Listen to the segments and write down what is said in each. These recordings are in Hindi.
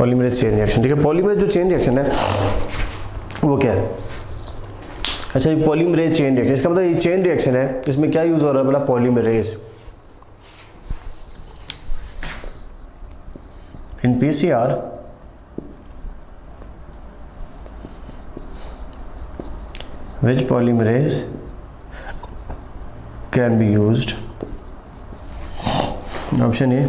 पॉलीमरेज चेन रिएक्शन, ठीक है। पॉलीमरेज जो चेन रिएक्शन है वो क्या है? अच्छा, ये पॉलीमरेज चेन रिएक्शन, इसका मतलब ये चेन रिएक्शन है, इसमें क्या यूज हो रहा है बोला? Polymerase. In PCR which polymerase can be used? Option A,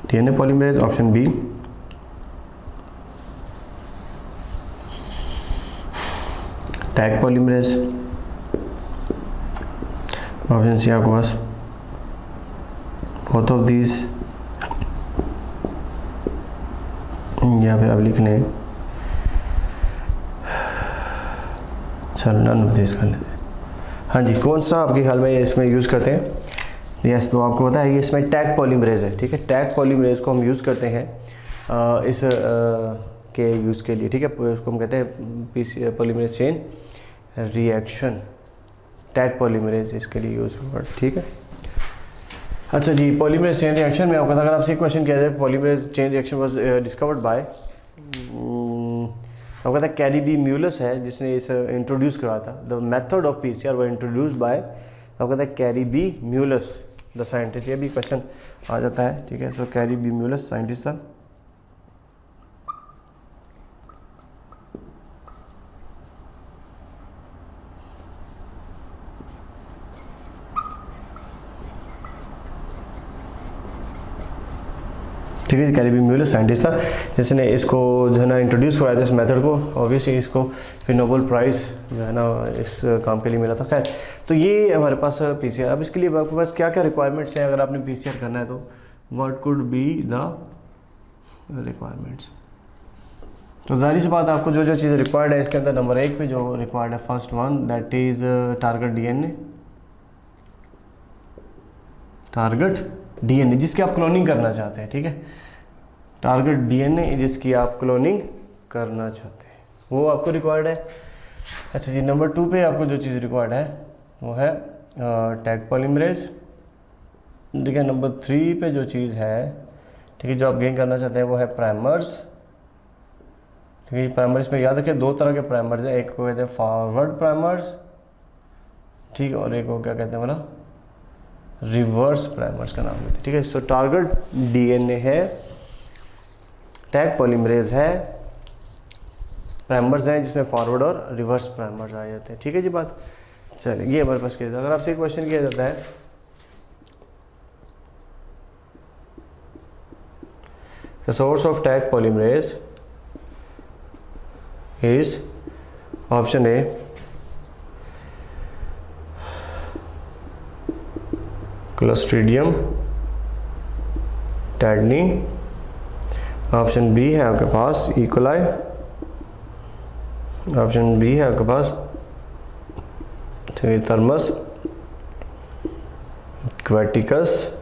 DNA polymerase. Option B, tag polymerase. Option C आपके पास both of these, या फिर आप लिख लें चल नन ऑफ दिस कर लेते हैं। हाँ जी, कौन सा आपके ख्याल में इसमें यूज़ करते हैं? यस, तो आपको पता है कि इसमें टैग पॉलीमरेज है, ठीक है। टैग पॉलीमरेज को हम यूज़ करते हैं इस के यूज़ के लिए, ठीक है। उसको हम कहते हैं polymerase chain reaction, tag polymerase इसके लिए यूज़ हुआ, ठीक है। अच्छा जी, पॉलीमरेज चेन रिएक्शन में आपको अगर आपसे एक क्वेश्चन किया जाए, polymerase chain reaction was discovered by, आपको कहता है कैरी बी म्यूलस है जिसने इस इंट्रोड्यूस करवाया था। The method of PCR were introduced by, आपको कहता है कैरी बी म्यूलस द साइंटिस्ट। ये भी क्वेश्चन आ जाता है, ठीक है। सो कैरी बी म्यूलस साइंटिस्ट था। ठीक है, कैरी बी म्यूलस साइंटिस्ट था जिसने इसको जो है ना इंट्रोड्यूस कराया था इस मेथड को। ऑब्वियसली इसको फिर नोबेल प्राइज़ जो है ना इस काम के लिए मिला था। खैर, तो ये हमारे पास पीसीआर। अब इसके लिए आपके पास क्या क्या रिक्वायरमेंट्स हैं अगर आपने पीसीआर करना है तो? What could be the requirements? तो जाहिर सी बात, आपको जो जो चीज़ रिक्वायर्ड है इसके अंदर नंबर 1 पे जो रिक्वायर्ड है, first one that is target DNA. Target DNA जिसकी आप क्लोनिंग करना चाहते हैं, ठीक है। टारगेट डीएनए जिसकी आप क्लोनिंग करना चाहते हैं वो आपको रिक्वायर्ड है। अच्छा जी, नंबर 2 पे आपको जो चीज़ रिक्वायर्ड है वो है टैग पॉलीमरेज, ठीक है। नंबर 3 पे जो चीज़ है, ठीक है, जो आप गेन करना चाहते हैं वो है प्राइमर्स, ठीक है। प्राइमर्स में याद रखिए 2 तरह के प्राइमर्स हैं, एक को कहते हैं फॉरवर्ड प्राइमर्स, ठीक है, और एक को क्या कहते हैं बोला? रिवर्स प्राइमर्स का नाम लेते हैं, ठीक है। सो टारगेट डीएनए है, टैग पॉलीमरेज है, प्राइमर्स हैं जिसमें फॉरवर्ड और रिवर्स प्राइमर्स आ जाते हैं, ठीक है जी बात। चलिए, ये हमारे पास किया जाता है। अगर आपसे एक क्वेश्चन किया जाता है the source of Taq polymerase is, option A Clostridium tadni, option B है आपके पास इकोलाई, ऑप्शन बी है आपके पास थर्मस क्वेटिकस,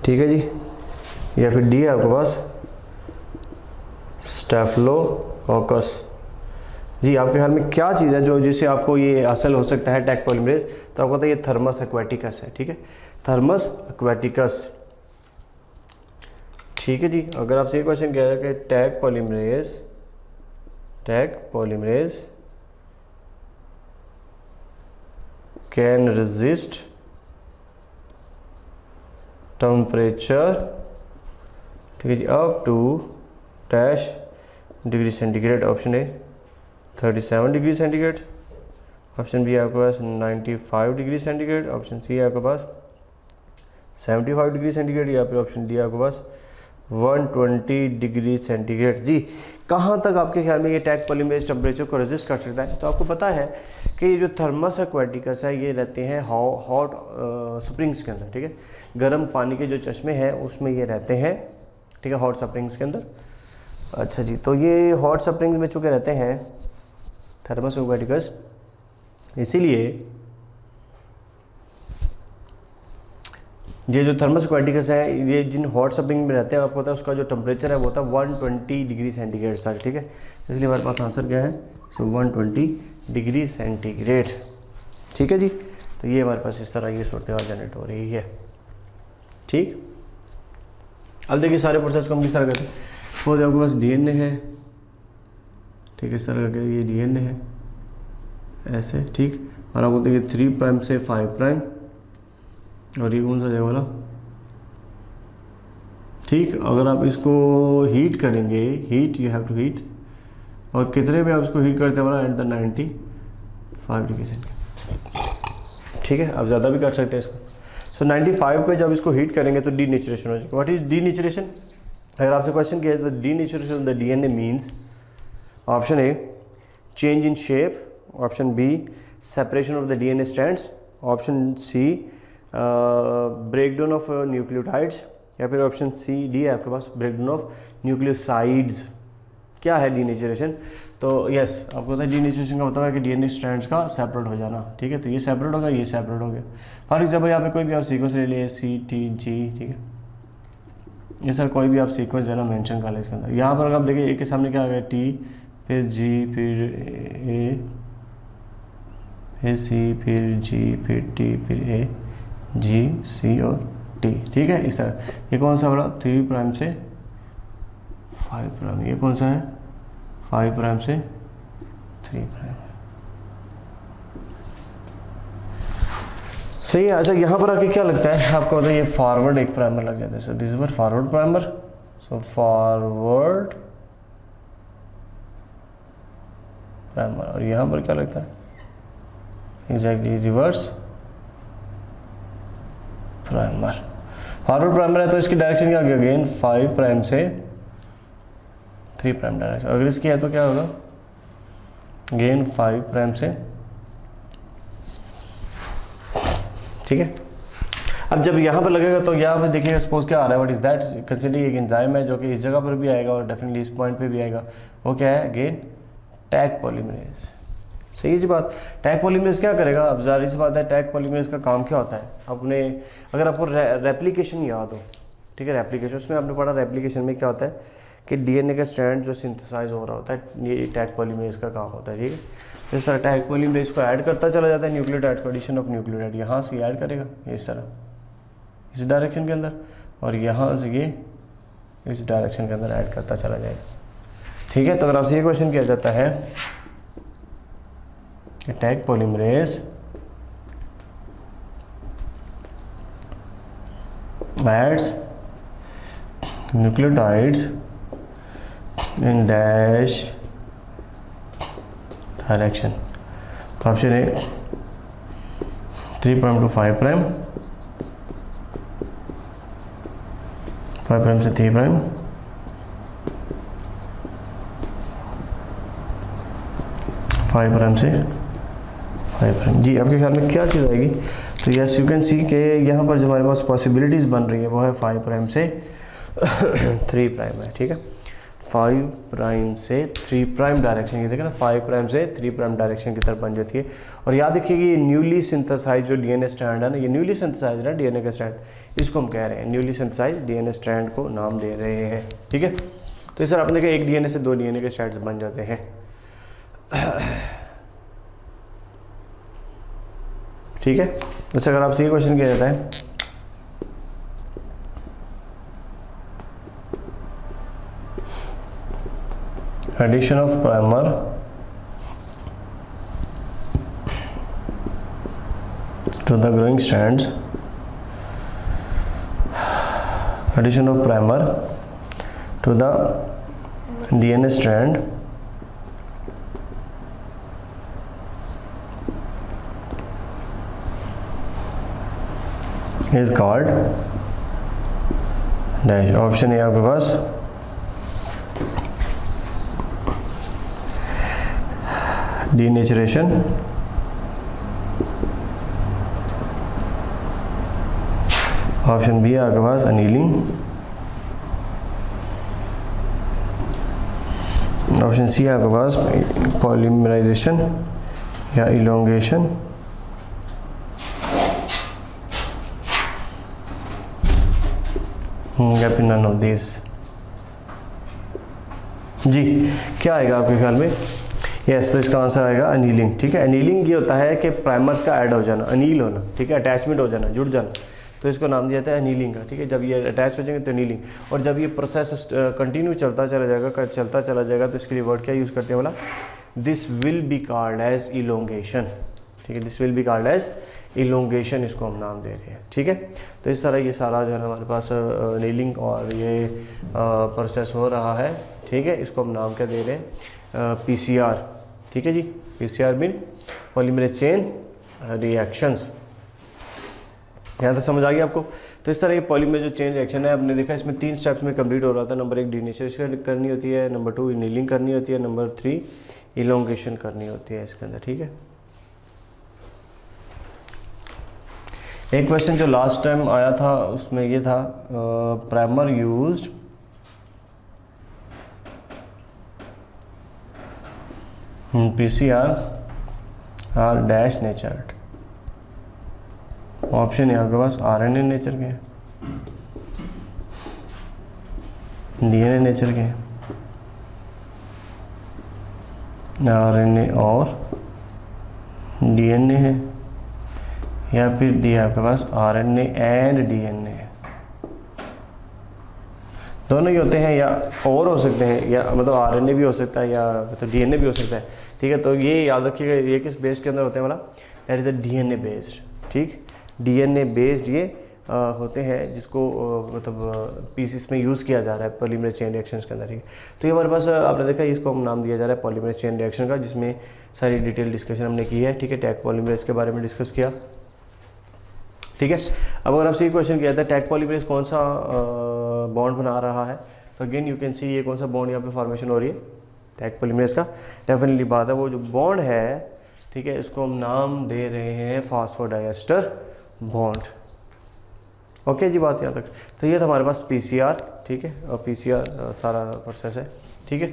ठीक है जी, या फिर डी है आपके पास स्टेफिलोकोकस। जी, आपके ख्याल में क्या चीज़ है जो जिससे आपको ये हासिल हो सकता है टैग पॉलीमरेज? तो आपको पता है ये थर्मस एक्वेटिकस है, ठीक है। थर्मस एक्वेटिकस, ठीक है जी। अगर आपसे ये क्वेश्चन किया जाए कि Taq polymerase can resist temperature, ठीक है जी, up to dash degree centigrade. Option A 37 degree centigrade, option B आपके पास 95 डिग्री सेंटीग्रेड, ऑप्शन सी है आपके पास 75 डिग्री सेंटीग्रेड, या फिर ऑप्शन डी आपके पास 120 डिग्री सेंटीग्रेड। जी, कहाँ तक आपके ख्याल में ये टैग पॉलीमरेज टेम्परेचर को रेजिस्ट कर सकता है? तो आपको पता है कि ये जो थर्मस एक्वेटिकस है ये रहते हैं हॉट स्प्रिंग्स के अंदर, ठीक है। गर्म पानी के जो चश्मे हैं उसमें ये रहते हैं, ठीक है, हॉट स्प्रिंग्स के अंदर। अच्छा जी, तो ये हॉट स्प्रिंग्स में चुके रहते हैं थर्मस एक्वेटिकस, इसीलिए ये जो थर्मस एक्वेटिकस है ये जिन हॉट स्प्रिंग में रहते हैं आपको पता है उसका जो टेम्परेचर है वो होता है 120 डिग्री सेंटीग्रेड तक, ठीक है। इसलिए हमारे पास आंसर क्या है? सो 120 डिग्री सेंटीग्रेड, ठीक है जी। तो ये हमारे पास इस तरह ये सूरत हाल जनरेट हो रही है। ठीक। अब देखिए सारे प्रोसेस को हम किस तरह करते हैं। सपोज आपके पास डीएनए है, ठीक है, इस तरह करके ये डीएनए है ऐसे, ठीक, और आपको देखिए 3 प्राइम से 5 प्राइम, और ये कौन सा जगह वाला, ठीक। अगर आप इसको हीट करेंगे, heat, you have to heat, और कितने में आप इसको हीट करते वाला, एट द 95 डिग्री सेंटीग्रेड, ठीक है। आप ज़्यादा भी कर सकते हैं इसको। सो 95 पे जब इसको हीट करेंगे तो डीनेचुरेशन हो जाएगा। What is denaturation? अगर आपसे क्वेश्चन किया तो denaturation of the DNA means option a change in shape, option b separation of the DNA strands, option c breakdown of nucleotides, या फिर ऑप्शन सी डी है आपके पास ब्रेकडाउन ऑफ न्यूक्लियोसाइड्स। क्या है डीनेचुरेशन? तो यस, आपको पता है डीनेचुरेशन का मतलब है कि डीएनए स्ट्रैंड्स का सेपरेट हो जाना, ठीक है। तो ये सेपरेट होगा, ये सेपरेट हो गया। फॉर एग्जाम्पल यहाँ पे कोई भी आप सीक्वेंस ले लिए, सी टी जी, ठीक है, ये सर कोई भी आप सीक्वेंस जो है ना मेंशन कर लें इसके अंदर। यहाँ पर अगर आप देखिए ए के सामने क्या आ गया, टी, फिर जी, फिर ए, फिर सी, फिर जी, फिर टी, फिर ए, जी, सी और टी, ठीक है, इस तरह। ये कौन सा वाला, 3 प्राइम से 5 प्राइम, ये कौन सा है, 5 प्राइम से 3 प्राइम, सही है। अच्छा, यहाँ पर आके क्या लगता है आपको, बताइए ये फॉरवर्ड एक प्राइमर लग जाता है। So this is forward primer, so forward primer, और यहाँ पर क्या लगता है, exactly reverse primer. Forward primer है तो इसकी डायरेक्शन क्या होगी, अगेन 5 प्राइम से 3 प्राइम डायरेक्शन। अगर इसकी है तो क्या होगा, अगेन 5 प्राइम से, ठीक है। अब जब यहाँ पर लगेगा तो यहाँ पर देखिएगा सपोज क्या आ रहा है, व्हाट इज दैट, कंसिडर एक एंजाइम है जो कि इस जगह पर भी आएगा और डेफिनेटली इस पॉइंट पे भी आएगा। वो क्या है, अगेन टैग पॉलीमरेज। सही है जी बात। टैग पॉलीमरेज क्या करेगा, अब जाहिर सी बात है टैग पॉलीमरेज का काम क्या होता है, अपने अगर आपको रेप्लिकेशन याद हो, ठीक है, रेप्लिकेशन, उसमें आपने पढ़ा रेप्लिकेशन में क्या होता है कि डीएनए का स्ट्रैंड जो सिंथेसाइज हो रहा होता है, ये टैग पॉलीमरेज का काम होता है, ठीक है। इस तरह टैग पॉलीमरेज को ऐड करता चला जाता है, न्यूक्लियोटाइड को, एडिशन ऑफ न्यूक्लियोटाइड यहाँ से ऐड करेगा इस तरह, इस डायरेक्शन के अंदर, और यहाँ से ये इस डायरेक्शन के अंदर ऐड करता चला जाएगा, ठीक है। तो अगर आपसे ये क्वेश्चन किया जाता है कि Taq polymerase adds nucleotides in dash direction, तो option a 3 prime to 5 prime, 5 prime से 3 प्राइम, 5 प्राइम से 5 प्राइम। जी आपके ख्याल में क्या चीज़ आएगी? तो यस यू कैन सी कि यहाँ पर जो हमारे पास पॉसिबिलिटीज़ बन रही है वो है 5 प्राइम से 3 प्राइम है, ठीक है। 5 प्राइम से 3 प्राइम डायरेक्शन की, देखिए ना, 5 प्राइम से 3 प्राइम डायरेक्शन की तरफ बन जाती है। और याद रखिए कि ये न्यूली सिंथेसाइज जो डीएनए स्ट्रैंड है ना, ये न्यूली सिंथेसाइज है ना डीएनए का स्ट्रैंड, इसको हम कह रहे हैं न्यूली सिंथेसाइज डीएनए स्ट्रैंड को नाम दे रहे हैं, ठीक है। तो इस तरह आपने देखा एक डीएनए से 2 डीएनए के स्ट्रैंड्स बन जाते हैं, ठीक है। अच्छा, अगर आपसे ये क्वेश्चन किया जाता है addition of primer to the growing strands, addition of primer to the DNA strand is called dash। Option है आपके पास डीनेचुरेशन, ऑप्शन बी है आपके पास अनीलिंग, ऑप्शन सी है आपके पास पॉलीमराइजेशन या इलोंगेशन, या फिर नन ऑफ दिस। जी क्या आएगा आपके ख्याल में? यस, तो इसका आंसर आएगा अनीलिंग, ठीक है। अनीलिंग ये होता है कि प्राइमर्स का ऐड हो जाना, अनील होना, ठीक है, अटैचमेंट हो जाना, जुड़ जाना। तो इसको नाम दिया जाता है एनीलिंग का, ठीक है। जब ये अटैच हो जाएंगे तो एनीलिंग, और जब ये प्रोसेस कंटिन्यू चलता चला जाएगा तो इसके लिए वर्ड क्या यूज़ करते हैं बोला, this will be called as elongation, ठीक है। This will be called as elongation, इसको हम नाम दे रहे हैं, ठीक है। तो इस तरह ये सारा जो है हमारे पास एनीलिंग और ये प्रोसेस हो रहा है, ठीक है। इसको हम नाम क्या दे रहे हैं, PCR, ठीक है जी। PCR mean polymerase chain reactions. यहाँ तक समझ आ गया आपको। तो इस तरह ये पॉलीमरेज जो चेन रिएक्शन है, आपने देखा इसमें 3 स्टेप्स में कंप्लीट हो रहा था। नंबर 1 डीनेचरेशन करनी होती है, नंबर 2 एनीलिंग करनी होती है, नंबर 3 इलोंगेशन करनी होती है इसके अंदर, ठीक है। एक क्वेश्चन जो लास्ट टाइम आया था उसमें ये था, primer used PCR are denatured. Option है आपके पास RNA नेचर के हैं, DNA नेचर के हैं, RNA और DNA है, या फिर डी आपके पास RNA एंड DNA है। दोनों ही होते हैं, या और हो सकते हैं, या मतलब RNA भी हो सकता है, या तो DNA भी हो सकता है, ठीक है। तो ये याद रखिएगा, ये किस बेस के अंदर होते हैं बोला, that is a DNA based, ठीक। DNA बेस्ड ये होते हैं जिसको मतलब पीसीस में यूज़ किया जा रहा है पॉलीमरेज चेन रिएक्शंस के अंदर, ठीक है। तो ये हमारे पास आपने देखा इसको हम नाम दिया जा रहा है पॉलीमरेज चेन रिएक्शन का, जिसमें सारी डिटेल डिस्कशन हमने की है, ठीक है। टैग पॉलीमरेज के बारे में डिस्कस किया, ठीक है। अब अगर आपसे ये क्वेश्चन किया था टैग पॉलीमरेज कौन सा बॉन्ड बना रहा है, तो अगेन यू कैन सी ये कौन सा बॉन्ड यहाँ पे फॉर्मेशन हो रही है, टैग पॉलीमरेज का। डेफिनेटली बात है वो जो बॉन्ड है, ठीक है, इसको हम नाम दे रहे हैं फॉस्फोडाइएस्टर बॉन्ड। ओके जी, बात यहाँ तक। तो ये था हमारे पास PCR, ठीक है, और PCR सारा प्रोसेस है, ठीक है।